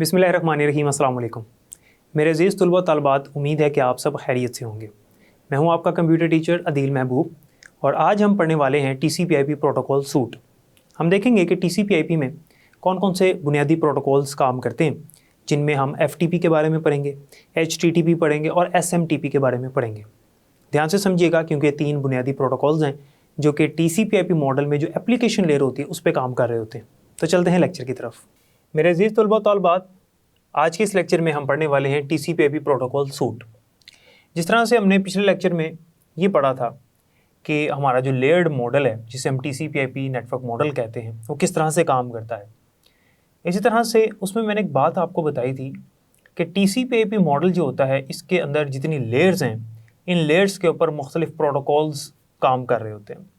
बिस्मिल्लाहिर्रहमानिर्रहीम, अस्सलाम वालेकुम। मेरे अज़ीज़ तलबा तलबात, उम्मीद है कि आप सब खैरियत से होंगे। मैं हूं आपका कंप्यूटर टीचर अदील महबूब और आज हम पढ़ने वाले हैं TCP/IP प्रोटोकॉल सूट। हम देखेंगे कि TCP/IP में कौन कौन से बुनियादी प्रोटोकॉल्स काम करते हैं, जिनमें हम FTP के बारे में पढ़ेंगे, HTTP पढ़ेंगे और SMTP के बारे में पढ़ेंगे। ध्यान से समझिएगा क्योंकि ये 3 बुनियादी प्रोटोकॉल्स हैं जो कि TCP/IP मॉडल में जो एप्लीकेशन लेयर होती है उस पर काम कर रहे होते हैं। तो चलते हैं लेक्चर की तरफ। मेरे अज़ीज़ तलबा तलबात, आज के इस लेक्चर में हम पढ़ने वाले हैं TCP/IP प्रोटोकॉल सूट। जिस तरह से हमने पिछले लेक्चर में ये पढ़ा था कि हमारा जो लेयर्ड मॉडल है, जिसे हम TCP/IP नेटवर्क मॉडल कहते हैं, वो किस तरह से काम करता है। इसी तरह से उसमें मैंने एक बात आपको बताई थी कि TCP/IP मॉडल जो होता है, इसके अंदर जितनी लेयर्स हैं, इन लेयर्स के ऊपर मुख्तलिफ प्रोटोकॉल्स काम कर रहे होते हैं।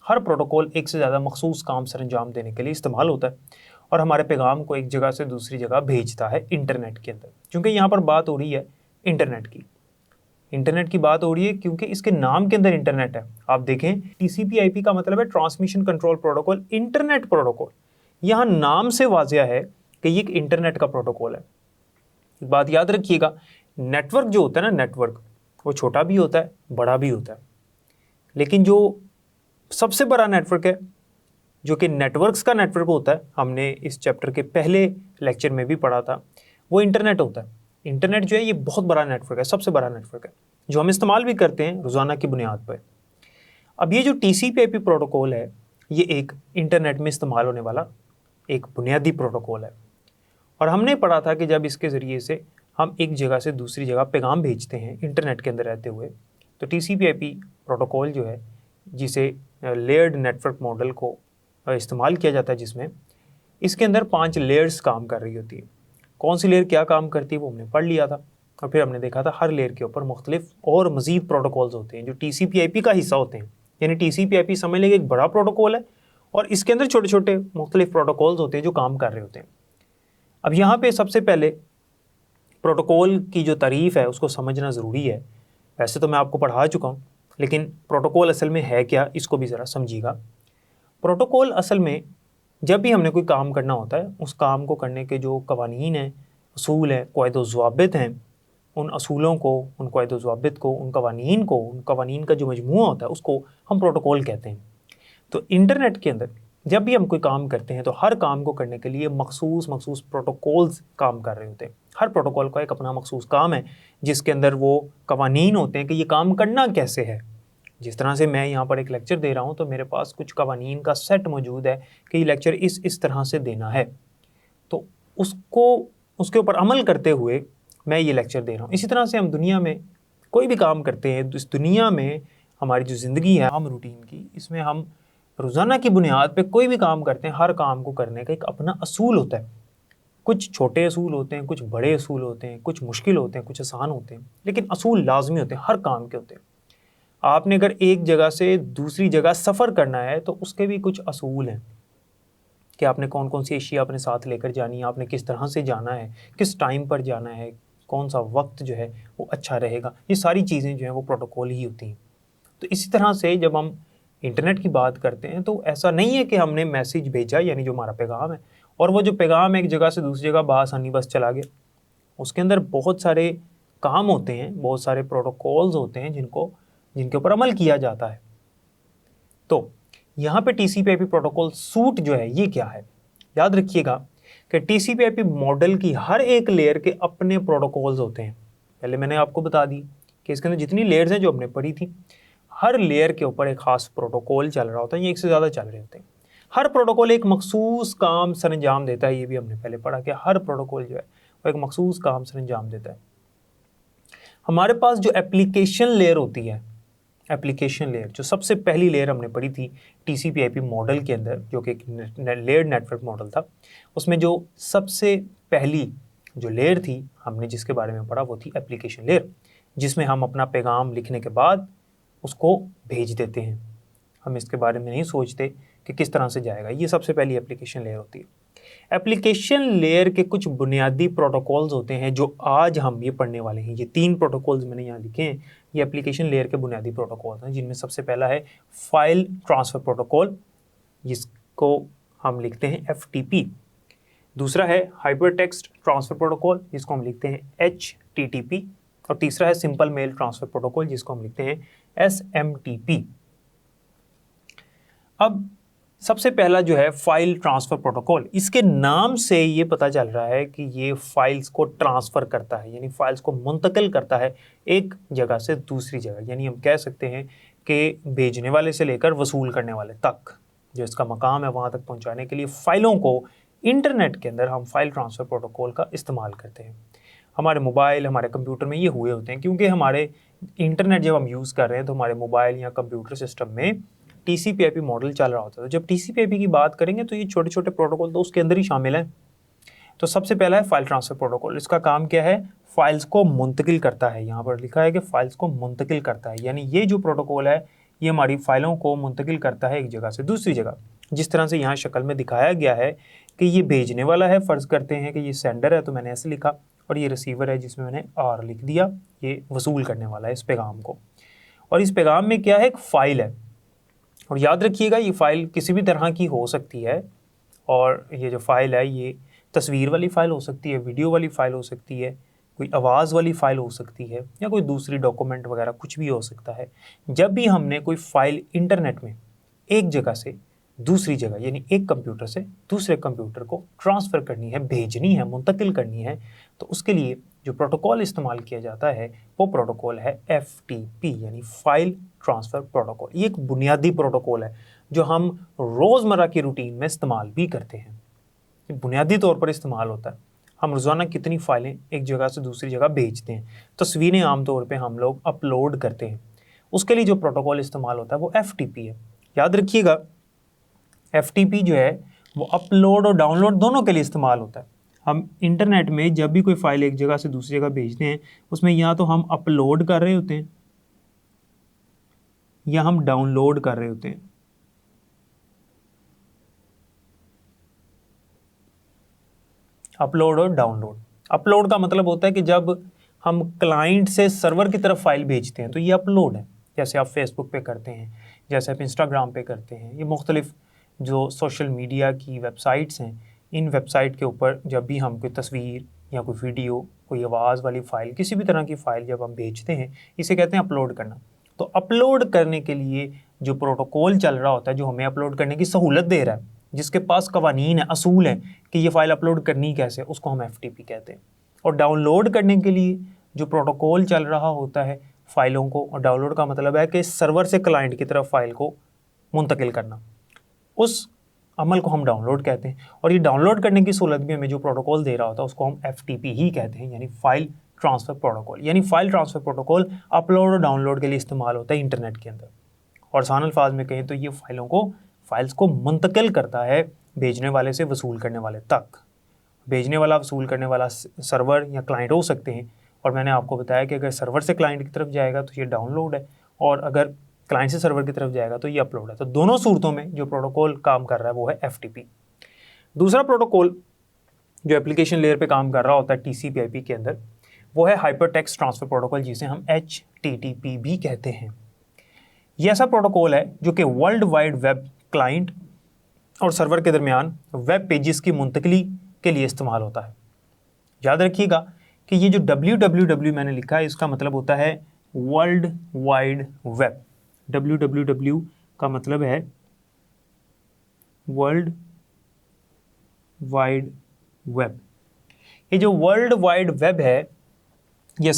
हर प्रोटोकॉल एक से ज़्यादा मखसूस काम सर अंजाम देने के लिए इस्तेमाल होता है और हमारे पैगाम को एक जगह से दूसरी जगह भेजता है इंटरनेट के अंदर। क्योंकि यहाँ पर बात हो रही है इंटरनेट की बात हो रही है क्योंकि इसके नाम के अंदर इंटरनेट है। आप देखें, TCP/IP का मतलब है transmission control protocol, internet protocol. यहाँ नाम से वाज़िया है कि ये एक इंटरनेट का प्रोटोकॉल है। एक बात याद रखिएगा, नेटवर्क जो होता है ना, नेटवर्क वो छोटा भी होता है, बड़ा भी होता है, लेकिन जो सबसे बड़ा नेटवर्क है, जो कि नेटवर्क्स का नेटवर्क होता है, हमने इस चैप्टर के पहले लेक्चर में भी पढ़ा था, वो इंटरनेट होता है। इंटरनेट जो है ये बहुत बड़ा नेटवर्क है, सबसे बड़ा नेटवर्क है, जो हम इस्तेमाल भी करते हैं रोज़ाना की बुनियाद पर। अब ये जो TCP/IP प्रोटोकॉल है, ये एक इंटरनेट में इस्तेमाल होने वाला एक बुनियादी प्रोटोकॉल है। और हमने पढ़ा था कि जब इसके ज़रिए से हम एक जगह से दूसरी जगह पैगाम भेजते हैं इंटरनेट के अंदर रहते हुए, तो TCP/IP प्रोटोकॉल जो है, जिसे लेयर्ड नेटवर्क मॉडल को इस्तेमाल किया जाता है, जिसमें इसके अंदर 5 लेयर्स काम कर रही होती है। कौन सी लेयर क्या काम करती है वो हमने पढ़ लिया था। और फिर हमने देखा था हर लेयर के ऊपर मुख्तलिफ और मज़ीद प्रोटोकॉल्स होते हैं जो TCP/IP का हिस्सा होते हैं। यानी TCP/IP समझ लेंगे एक बड़ा प्रोटोकॉल है और इसके अंदर छोटे छोटे मुख्तलिफ प्रोटोकॉल्स होते हैं जो काम कर रहे होते हैं। अब यहाँ पर सबसे पहले प्रोटोकॉल की जो तारीफ़ है उसको समझना ज़रूरी है। वैसे तो मैं आपको पढ़ा चुका हूँ, लेकिन प्रोटोकॉल असल में है क्या, इसको भी ज़रा समझिएगा। प्रोटोकॉल असल में जब भी हमने कोई काम करना होता है, उस काम को करने के जो कवानीन हैं, असूल हैं, क़वाइद-व-ज़वाबित हैं, उन असूलों को, उन क़वाइद-व-ज़वाबित को, उन कवानीन का जो मजमूआ होता है, उसको हम प्रोटोकॉल कहते हैं। तो इंटरनेट के अंदर जब भी हम कोई काम करते हैं तो हर काम को करने के लिए मखसूस प्रोटोकॉल्स काम कर रहे होते हैं। हर प्रोटोकॉल का एक अपना मखसूस काम है, जिसके अंदर वो कवानीन होते हैं कि ये काम करना कैसे है। जिस तरह से मैं यहाँ पर एक लेक्चर दे रहा हूँ तो मेरे पास कुछ कवानीन का सेट मौजूद है कि ये लेक्चर इस तरह से देना है, तो उसके ऊपर अमल करते हुए मैं ये लेक्चर दे रहा हूँ। इसी तरह से हम दुनिया में कोई भी काम करते हैं, इस दुनिया में हमारी जो ज़िंदगी है आम रूटीन की, इसमें हम रोज़ाना की बुनियाद पे कोई भी काम करते हैं, हर काम को करने का एक अपना असूल होता है। कुछ छोटे असूल होते हैं, कुछ बड़े असूल होते हैं, कुछ मुश्किल होते हैं, कुछ आसान होते हैं, लेकिन असूल लाजमी होते हैं, हर काम के होते हैं। आपने अगर एक जगह से दूसरी जगह सफ़र करना है तो उसके भी कुछ असूल हैं कि आपने कौन कौन सी अशिया अपने साथ लेकर जानी है, आपने किस तरह से जाना है, किस टाइम पर जाना है, कौन सा वक्त जो है वो अच्छा रहेगा। ये सारी चीज़ें जो हैं वो प्रोटोकॉल ही होती हैं। तो इसी तरह से जब हम इंटरनेट की बात करते हैं तो ऐसा नहीं है कि हमने मैसेज भेजा, यानी जो हमारा पैगाम है, और वो जो पैगाम एक जगह से दूसरी जगह बआसानी बस चला गया। उसके अंदर बहुत सारे काम होते हैं, बहुत सारे प्रोटोकॉल्स होते हैं जिनके ऊपर अमल किया जाता है। तो यहाँ पे TCP/IP प्रोटोकॉल सूट जो है ये क्या है, याद रखिएगा कि TCP/IP मॉडल की हर एक लेयर के अपने प्रोटोकॉल्स होते हैं। पहले मैंने आपको बता दी कि इसके अंदर जितनी लेयर्स हैं जो हमने पढ़ी थी, हर लेयर के ऊपर एक ख़ास प्रोटोकॉल चल रहा होता है, ये एक से ज़्यादा चल रहे होते हैं। हर प्रोटोकॉल एक मखसूस काम सर अंजाम देता है। ये भी हमने पहले पढ़ा कि हर प्रोटोकॉल जो है वो एक मखसूस काम सर अंजाम देता है। हमारे पास जो एप्लीकेशन लेयर होती है, एप्लीकेशन लेयर जो सबसे पहली लेयर हमने पढ़ी थी TCP/IP मॉडल के अंदर, जो कि एक लेयर्ड नेटवर्क मॉडल था, उसमें जो सबसे पहली जो लेयर थी हमने जिसके बारे में पढ़ा वो थी एप्लीकेशन लेयर, जिसमें हम अपना पैगाम लिखने के बाद उसको भेज देते हैं। हम इसके बारे में नहीं सोचते कि किस तरह से जाएगा। ये सबसे पहली एप्लीकेशन लेयर होती है। एप्लीकेशन लेयर के कुछ बुनियादी प्रोटोकॉल्स होते हैं जो आज हम ये पढ़ने वाले हैं। ये 3 प्रोटोकॉल्स मैंने यहाँ लिखे हैं, ये एप्लीकेशन लेयर के बुनियादी प्रोटोकॉल्स हैं, जिनमें सबसे पहला है फाइल ट्रांसफ़र प्रोटोकॉल, जिसको हम लिखते हैं FTP। दूसरा है हाइपर टेक्स्ट ट्रांसफर प्रोटोकॉल जिसको हम लिखते हैं HTTP, और तीसरा है सिंपल मेल ट्रांसफर प्रोटोकॉल जिसको हम लिखते हैं SMTP। अब सबसे पहला जो है फाइल ट्रांसफर प्रोटोकॉल, इसके नाम से ये पता चल रहा है कि ये फाइल्स को ट्रांसफर करता है, यानी फाइल्स को मुंतकिल करता है एक जगह से दूसरी जगह। यानी हम कह सकते हैं कि भेजने वाले से लेकर वसूल करने वाले तक जो इसका मकाम है वहाँ तक पहुँचाने के लिए फ़ाइलों को इंटरनेट के अंदर हम फाइल ट्रांसफ़र प्रोटोकॉल का इस्तेमाल करते हैं। हमारे मोबाइल, हमारे कंप्यूटर में ये हुए होते हैं, क्योंकि हमारे इंटरनेट जब हम यूज़ कर रहे हैं तो हमारे मोबाइल या कंप्यूटर सिस्टम में TCP/IP मॉडल चल रहा होता है। तो जब TCP/IP की बात करेंगे तो ये छोटे छोटे प्रोटोकॉल तो उसके अंदर ही शामिल हैं। तो सबसे पहला है फाइल ट्रांसफ़र प्रोटोकॉल। इसका काम क्या है? फाइल्स को मुंतकिल करता है। यहाँ पर लिखा है कि फाइल्स को मुंतकिल करता है, यानी ये जो प्रोटोकॉल है ये हमारी फाइलों को मुंतकिल करता है एक जगह से दूसरी जगह। जिस तरह से यहाँ शक्ल में दिखाया गया है कि ये भेजने वाला है, फ़र्ज़ करते हैं कि ये सेंडर है तो मैंने ऐसे लिखा, और ये रिसीवर है जिसमें मैंने R लिख दिया, ये वसूल करने वाला है इस पैगाम को। और इस पैगाम में क्या है? एक फ़ाइल है, और याद रखिएगा ये फ़ाइल किसी भी तरह की हो सकती है, और ये जो फ़ाइल है ये तस्वीर वाली फ़ाइल हो सकती है, वीडियो वाली फ़ाइल हो सकती है, कोई आवाज़ वाली फ़ाइल हो सकती है, या कोई दूसरी डॉक्यूमेंट वगैरह कुछ भी हो सकता है। जब भी हमने कोई फ़ाइल इंटरनेट में एक जगह से दूसरी जगह, यानी एक कंप्यूटर से दूसरे कंप्यूटर को ट्रांसफ़र करनी है, भेजनी है, मुंतकिल करनी है, तो उसके लिए जो प्रोटोकॉल इस्तेमाल किया जाता है वो प्रोटोकॉल है FTP, यानी फाइल ट्रांसफ़र प्रोटोकॉल। ये एक बुनियादी प्रोटोकॉल है जो हम रोज़मर्रा की रूटीन में इस्तेमाल भी करते हैं, बुनियादी तौर पर इस्तेमाल होता है। हम रोज़ाना कितनी फ़ाइलें एक जगह से दूसरी जगह भेजते हैं, तस्वीरें आमतौर पे हम लोग अपलोड करते हैं, उसके लिए जो प्रोटोकॉल इस्तेमाल होता है वो FTP है। याद रखिएगा FTP जो है वो अपलोड और डाउनलोड दोनों के लिए इस्तेमाल होता है। हम इंटरनेट में जब भी कोई फ़ाइल एक जगह से दूसरी जगह भेजते हैं उसमें या तो हम अपलोड कर रहे होते हैं या हम डाउनलोड कर रहे होते हैं। अपलोड और डाउनलोड। अपलोड का मतलब होता है कि जब हम क्लाइंट से सर्वर की तरफ फाइल भेजते हैं तो ये अपलोड है, जैसे आप फेसबुक पे करते हैं, जैसे आप इंस्टाग्राम पे करते हैं। ये मुख्तलिफ जो सोशल मीडिया की वेबसाइट्स हैं, इन वेबसाइट के ऊपर जब भी हम कोई तस्वीर या कोई वीडियो, कोई आवाज़ वाली फ़ाइल, किसी भी तरह की फ़ाइल जब हम भेजते हैं, इसे कहते हैं अपलोड करना। तो अपलोड करने के लिए जो प्रोटोकॉल चल रहा होता है, जो हमें अपलोड करने की सहूलत दे रहा है, जिसके पास कवानीन है, असूल है कि ये फ़ाइल अपलोड करनी कैसे, उसको हम FTP कहते हैं। और डाउनलोड करने के लिए जो प्रोटोकॉल चल रहा होता है फ़ाइलों को, और डाउनलोड का मतलब है कि सर्वर से क्लाइंट की तरफ फ़ाइल को मुंतकिल करना, उस अमल को हम डाउनलोड कहते हैं। और ये डाउनलोड करने की सहूलत भी हमें जो प्रोटोकॉल दे रहा होता है उसको हम FTP ही कहते हैं, यानी फाइल ट्रांसफ़र प्रोटोकॉल। यानी फाइल ट्रांसफ़र प्रोटोकॉल अपलोड और डाउनलोड के लिए इस्तेमाल होता है इंटरनेट के अंदर। और आसान अल्फाज में कहें तो ये फाइल्स को मुंतकिल करता है भेजने वाले से वसूल करने वाले तक। भेजने वाला, वसूल करने वाला सर्वर या क्लाइंट हो सकते हैं, और मैंने आपको बताया कि अगर सर्वर से क्लाइंट की तरफ जाएगा तो ये डाउनलोड है, और अगर क्लाइंट से सर्वर की तरफ जाएगा तो ये अपलोड है। तो दोनों सूरतों में जो प्रोटोकॉल काम कर रहा है वो है FTP। दूसरा प्रोटोकॉल जो एप्लीकेशन लेयर पे काम कर रहा होता है TCP/IP के अंदर, वो है हाइपर टेक्स्ट ट्रांसफ़र प्रोटोकॉल, जिसे हम HTTP भी कहते हैं। ये ऐसा प्रोटोकॉल है जो कि वर्ल्ड वाइड वेब क्लाइंट और सर्वर के दरमियान वेब पेजेस की मुंतकिली के लिए इस्तेमाल होता है। याद रखिएगा कि ये जो www मैंने लिखा है इसका मतलब होता है वर्ल्ड वाइड वेब। www का मतलब है वर्ल्ड वाइड वेब। ये जो वर्ल्ड वाइड वेब है ये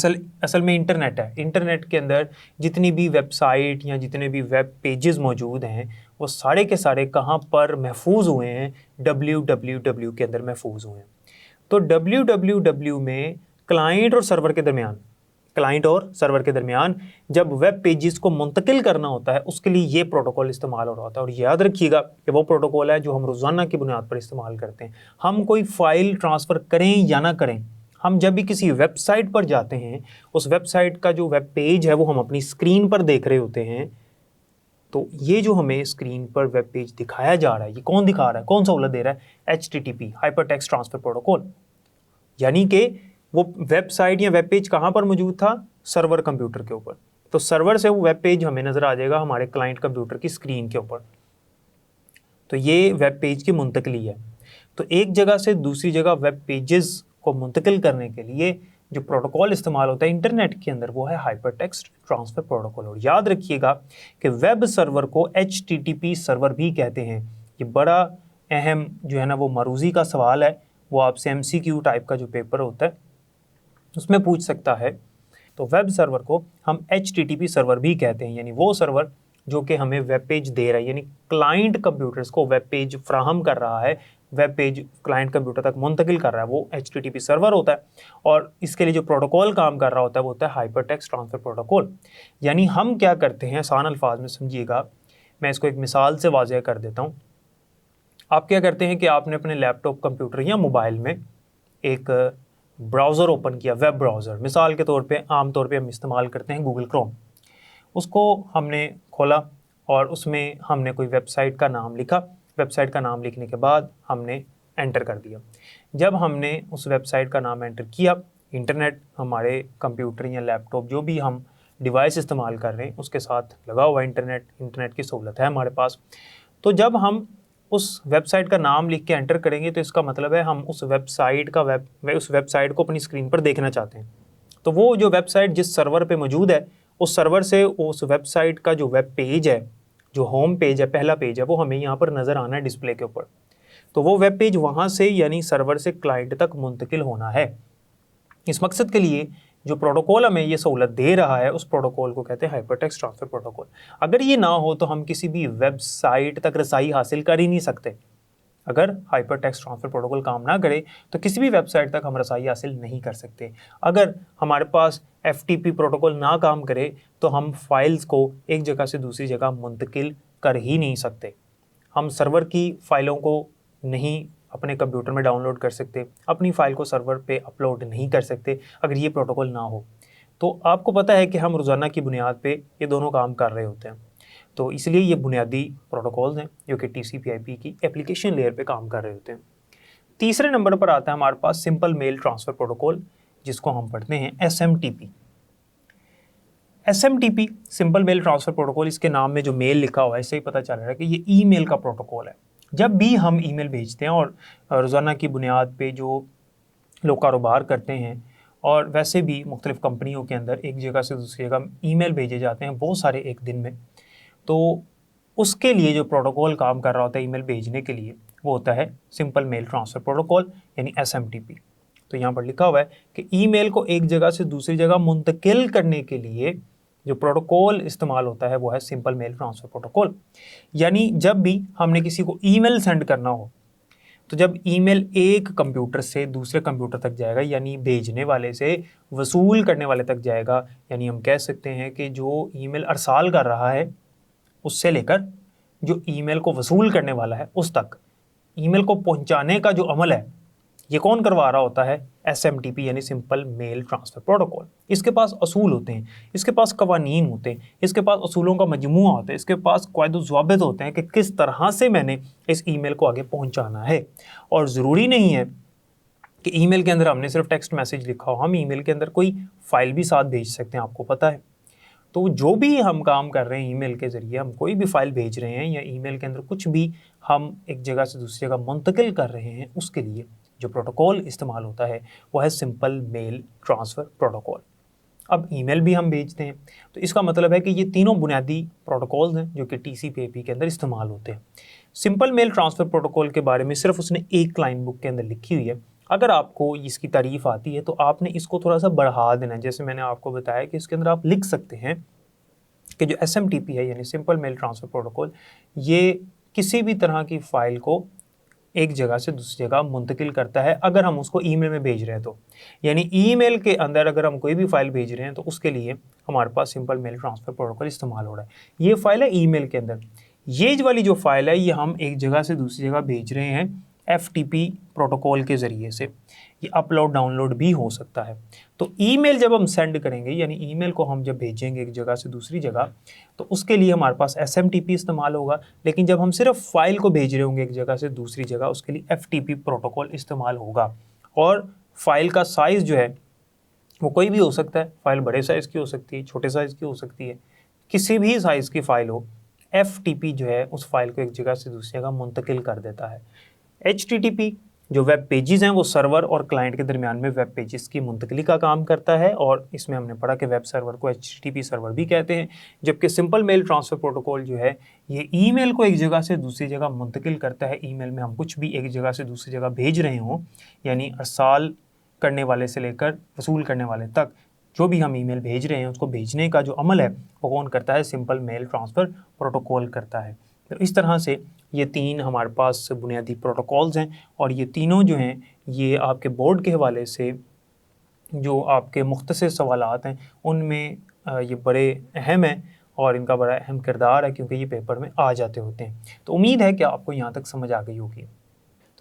असल में इंटरनेट है। इंटरनेट के अंदर जितनी भी वेबसाइट या जितने भी वेब पेजेस मौजूद हैं वो सारे के सारे कहाँ पर महफूज हुए हैं? www के अंदर महफूज हुए हैं। तो www में क्लाइंट और सर्वर के दरमियान जब वेब पेजेस को मुंतकिल करना होता है उसके लिए ये प्रोटोकॉल इस्तेमाल हो रहा होता है। और याद रखिएगा कि वो प्रोटोकॉल है जो हम रोज़ाना की बुनियाद पर इस्तेमाल करते हैं। हम कोई फ़ाइल ट्रांसफ़र करें या ना करें, हम जब भी किसी वेबसाइट पर जाते हैं, उस वेबसाइट का जो वेब पेज है वो हम अपनी स्क्रीन पर देख रहे होते हैं। तो ये जो हमें स्क्रीन पर वेब पेज दिखाया जा रहा है, ये कौन दिखा रहा है, कौन सहूलत दे रहा है? HTTP, hyper text transfer protocol. यानी कि वो वेबसाइट या वेब पेज कहाँ पर मौजूद था? सर्वर कंप्यूटर के ऊपर। तो सर्वर से वो वेब पेज हमें नज़र आ जाएगा हमारे क्लाइंट कंप्यूटर की स्क्रीन के ऊपर। तो ये वेब पेज की मुंतकली है। तो एक जगह से दूसरी जगह वेब पेजेस को मुंतकिल करने के लिए जो प्रोटोकॉल इस्तेमाल होता है इंटरनेट के अंदर वो है हाइपरटेक्स्ट ट्रांसफ़र प्रोटोकॉल। और याद रखिएगा कि वेब सर्वर को HTTP सर्वर भी कहते हैं। ये बड़ा अहम जो है ना वो मरूजी का सवाल है, वो आपसे MCQ टाइप का जो पेपर होता है उसमें पूछ सकता है। तो वेब सर्वर को हम HTTP सर्वर भी कहते हैं, यानी वो सर्वर जो कि हमें वेब पेज दे रहा है, यानी क्लाइंट कंप्यूटर्स को वेब पेज फ्राहम कर रहा है, वेब पेज क्लाइंट कंप्यूटर तक मुंतकिल कर रहा है, वो HTTP सर्वर होता है। और इसके लिए जो प्रोटोकॉल काम कर रहा होता है वो होता है हाइपरटेक्स्ट ट्रांसफ़र प्रोटोकॉल। यानी हम क्या करते हैं, आसान अल्फाज में समझिएगा, मैं इसको एक मिसाल से वाज़ेह कर देता हूँ। आप क्या करते हैं कि आपने अपने लैपटॉप, कंप्यूटर या मोबाइल में एक ब्राउज़र ओपन किया, वेब ब्राउज़र, मिसाल के तौर पे आम तौर पे हम इस्तेमाल करते हैं गूगल क्रोम। उसको हमने खोला और उसमें हमने कोई वेबसाइट का नाम लिखा। वेबसाइट का नाम लिखने के बाद हमने एंटर कर दिया। जब हमने उस वेबसाइट का नाम एंटर किया, इंटरनेट हमारे कंप्यूटर या लैपटॉप जो भी हम डिवाइस इस्तेमाल कर रहे हैं उसके साथ लगा हुआ इंटरनेट की सहूलत है हमारे पास। तो जब हम उस वेबसाइट का नाम लिख के एंटर करेंगे तो इसका मतलब है हम उस वेबसाइट को अपनी स्क्रीन पर देखना चाहते हैं। तो वो जो वेबसाइट जिस सर्वर पे मौजूद है उस सर्वर से उस वेबसाइट का जो वेब पेज है, जो होम पेज है, पहला पेज है, वो हमें यहाँ पर नज़र आना है डिस्प्ले के ऊपर। तो वो वेब पेज वहाँ से यानी सर्वर से क्लाइंट तक मुंतकिल होना है। इस मकसद के लिए जो प्रोटोकॉल हमें ये सहूलत दे रहा है उस प्रोटोकॉल को कहते हैं हाइपरटेक्स्ट ट्रांसफ़र प्रोटोकॉल। अगर ये ना हो तो हम किसी भी वेबसाइट तक रसाई हासिल कर ही नहीं सकते। अगर हाइपरटेक्स्ट ट्रांसफ़र प्रोटोकॉल काम ना करे तो किसी भी वेबसाइट तक हम रसाई हासिल नहीं कर सकते। अगर हमारे पास FTP प्रोटोकॉल ना काम करे तो हम फाइल्स को एक जगह से दूसरी जगह मुंतकिल कर ही नहीं सकते। हम सर्वर की फ़ाइलों को नहीं अपने कंप्यूटर में डाउनलोड कर सकते, अपनी फ़ाइल को सर्वर पे अपलोड नहीं कर सकते अगर ये प्रोटोकॉल ना हो। तो आपको पता है कि हम रोज़ाना की बुनियाद पे ये दोनों काम कर रहे होते हैं। तो इसलिए ये बुनियादी प्रोटोकॉल्स हैं जो कि TCP/IP की एप्लीकेशन लेयर पे काम कर रहे होते हैं। तीसरे नंबर पर आता है हमारे पास सिंपल मेल ट्रांसफ़र प्रोटोकॉल, जिसको हम पढ़ते हैं SMTP। SMTP simple mail transfer protocol, इसके नाम में जो मेल लिखा हुआ है इससे ही पता चल रहा है कि ये ईमेल का प्रोटोकॉल है। जब भी हम ईमेल भेजते हैं और रोज़ाना की बुनियाद पे जो लोग कारोबार करते हैं और वैसे भी मुख्तलिफ़ कंपनियों के अंदर एक जगह से दूसरी जगह ईमेल भेजे जाते हैं बहुत सारे एक दिन में, तो उसके लिए जो प्रोटोकॉल काम कर रहा होता है ईमेल भेजने के लिए वो होता है सिंपल मेल ट्रांसफ़र प्रोटोकॉल यानी SMTP। तो यहाँ पर लिखा हुआ है कि ईमेल को एक जगह से दूसरी जगह मुंतकिल करने के लिए जो प्रोटोकॉल इस्तेमाल होता है वो है सिंपल मेल ट्रांसफ़र प्रोटोकॉल। यानी जब भी हमने किसी को ईमेल सेंड करना हो तो जब ईमेल एक कंप्यूटर से दूसरे कंप्यूटर तक जाएगा, यानी भेजने वाले से वसूल करने वाले तक जाएगा, यानी हम कह सकते हैं कि जो ईमेल अरसाल कर रहा है उससे लेकर जो ईमेल को वसूल करने वाला है उस तक ईमेल को पहुंचाने का जो अमल है ये कौन करवा रहा होता है? SMTP यानी सिंपल मेल ट्रांसफ़र प्रोटोकॉल। इसके पास असूल होते हैं, इसके पास कवानीन होते हैं, इसके पास असूलों का मजमूआ होता है, इसके पास क़वायद ज़वाबित होते हैं कि किस तरह से मैंने इस ईमेल को आगे पहुंचाना है। और ज़रूरी नहीं है कि ईमेल के अंदर हमने सिर्फ टेक्स्ट मैसेज लिखा हो, हम ईमेल के अंदर कोई फ़ाइल भी साथ भेज सकते हैं, आपको पता है। तो जो भी हम काम कर रहे हैं ईमेल के ज़रिए, हम कोई भी फ़ाइल भेज रहे हैं या ईमेल के अंदर कुछ भी हम एक जगह से दूसरी जगह मुंतकिल कर रहे हैं, उसके लिए जो प्रोटोकॉल इस्तेमाल होता है वो है सिंपल मेल ट्रांसफ़र प्रोटोकॉल। अब ईमेल भी हम भेजते हैं तो इसका मतलब है कि ये तीनों बुनियादी प्रोटोकॉल्स हैं जो कि TCP/IP के अंदर इस्तेमाल होते हैं। सिंपल मेल ट्रांसफ़र प्रोटोकॉल के बारे में सिर्फ उसने एक लाइन बुक के अंदर लिखी हुई है। अगर आपको इसकी तारीफ़ आती है तो आपने इसको थोड़ा सा बढ़ा देना है। जैसे मैंने आपको बताया कि इसके अंदर आप लिख सकते हैं कि जो SMTP है यानी सिंपल मेल ट्रांसफ़र प्रोटोकॉल, ये किसी भी तरह की फ़ाइल को एक जगह से दूसरी जगह मुंतकिल करता है अगर हम उसको ईमेल में भेज रहे हैं तो। यानी ईमेल के अंदर अगर हम कोई भी फ़ाइल भेज रहे हैं तो उसके लिए हमारे पास सिंपल मेल ट्रांसफ़र प्रोटोकॉल इस्तेमाल हो रहा है। ये फ़ाइल है ईमेल के अंदर, ये वाली जो फ़ाइल है ये हम एक जगह से दूसरी जगह भेज रहे हैं FTP प्रोटोकॉल के ज़रिए से। ये अपलोड डाउनलोड भी हो सकता है। तो ईमेल जब हम सेंड करेंगे यानी ईमेल को हम जब भेजेंगे एक जगह से दूसरी जगह तो उसके लिए हमारे पास SMTP इस्तेमाल होगा। लेकिन जब हम सिर्फ फाइल को भेज रहे होंगे एक जगह से दूसरी जगह उसके लिए FTP प्रोटोकॉल इस्तेमाल होगा। और फाइल का साइज़ जो है वो कोई भी हो सकता है, फाइल बड़े साइज़ की हो सकती है, छोटे साइज़ की हो सकती है, किसी भी साइज़ की फ़ाइल हो, FTP जो है उस फाइल को एक जगह से दूसरी जगह मुंतकिल कर देता है। HTTP जो वेब पेजेस हैं वो सर्वर और क्लाइंट के दरमियान में वेब पेजेस की मुंतकली का काम करता है, और इसमें हमने पढ़ा कि वेब सर्वर को HTTP सर्वर भी कहते हैं, जबकि सिंपल मेल ट्रांसफ़र प्रोटोकॉल जो है ये ईमेल को एक जगह से दूसरी जगह मुंतकिल करता है। ईमेल में हम कुछ भी एक जगह से दूसरी जगह भेज रहे हों, यानी अरसाल करने वाले से लेकर वसूल करने वाले तक जो भी हम ईमेल भेज रहे हैं उसको भेजने का जो अमल है वो कौन करता है? सिंपल मेल ट्रांसफ़र प्रोटोकॉल करता है। तो इस तरह से ये 3 हमारे पास बुनियादी प्रोटोकॉल्स हैं, और ये तीनों जो हैं ये आपके बोर्ड के हवाले से जो आपके मुख्तसर सवालात हैं उनमें ये बड़े अहम हैं और इनका बड़ा अहम किरदार है, क्योंकि ये पेपर में आ जाते होते हैं। तो उम्मीद है कि आपको यहाँ तक समझ आ गई होगी।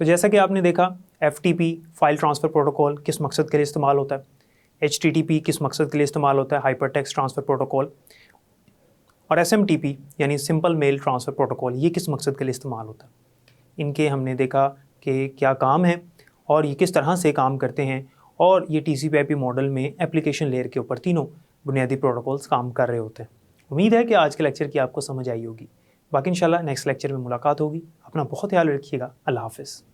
तो जैसा कि आपने देखा, FTP फाइल ट्रांसफ़र प्रोटोकॉल किस मकसद के लिए इस्तेमाल होता है, HTTP किस मकसद के लिए इस्तेमाल होता है, हाइपर टेक्स्ट ट्रांसफ़र प्रोटोकॉल, और SMTP यानी सिंपल मेल ट्रांसफ़र प्रोटोकॉल ये किस मकसद के लिए इस्तेमाल होता है। इनके हमने देखा कि क्या काम है और ये किस तरह से काम करते हैं, और ये TCP/IP मॉडल में एप्लीकेशन लेयर के ऊपर तीनों बुनियादी प्रोटोकॉल्स काम कर रहे होते हैं। उम्मीद है कि आज के लेक्चर की आपको समझ आई होगी। बाकी इंशाल्लाह नेक्स्ट लेक्चर में मुलाकात होगी। अपना बहुत ख्याल रखिएगा। अल्लाह हाफ़िज़।